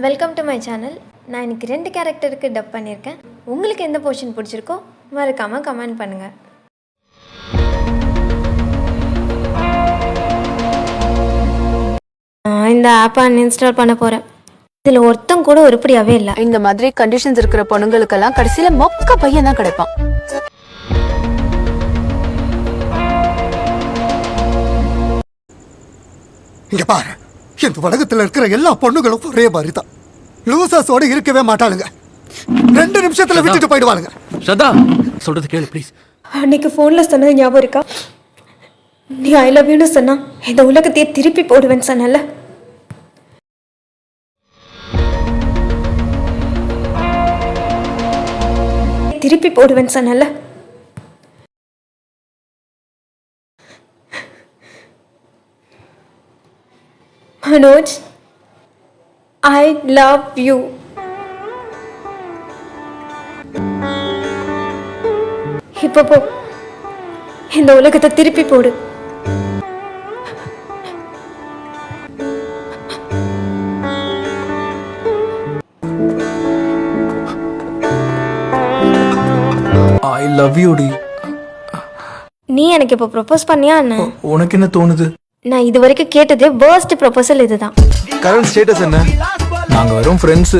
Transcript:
Welcome to my channel. நான் இன்னைக்கு 2 கேரக்டருக்கு டப் பண்ணியிருக்கேன். உங்களுக்கு எந்த போர்ஷன் பிடிச்சிருக்கோ மறக்காமல் கமெண்ட் பண்ணுங்கள். நான் இந்த ஆப்பை அன்இன்ஸ்டால் பண்ண போகிறேன். இதில் ஒருத்தம் கூட உருப்படியாகவே இல்லை. இந்த மாதிரி கண்டிஷன்ஸ் இருக்கிற பொண்ணுங்களுக்கெல்லாம் கடைசியில மொக்க பையன் தான் கிடைப்பான். இங்க பாரு, இந்த உலகத்துல இருக்கிற எல்லா பொண்ணுகளும் ஒரே மாதிரி தான். லூசர்ஸோட இருக்கவே மாட்டாளுங்க. 2 நிமிஷத்துல விட்டுட்டு போயிடுவாளுங்க. ஸ்ரதா சொல்றது கேளு ப்ளீஸ். அன்னைக்கு ஃபோனில் சொன்னது ஞாபகம் இருக்கா? நீ ஐ லவ் யூன்னு சொன்னா இந்த உலகத்தையே திருப்பி போடுவேன்னு சொன்னல. திருப்பி போடுவேன்னு சொன்னல. Manoj, I love you. இப்போ போ, இந்த உலகத்தை திருப்பி போடு. ஐ லவ் யூ டி. நீ எனக்கு இப்போ ப்ரொபோஸ் பண்ணியா என்ன? உனக்கு என்ன தோணுது? நான் இது வரைக்கும் கேட்டதே வேர்ஸ்ட் ப்ரொபோசல் இதுதான். கரண்ட் ஸ்டேட்டஸ் என்ன? நாங்க வெறும் ஃப்ரெண்ட்ஸ்.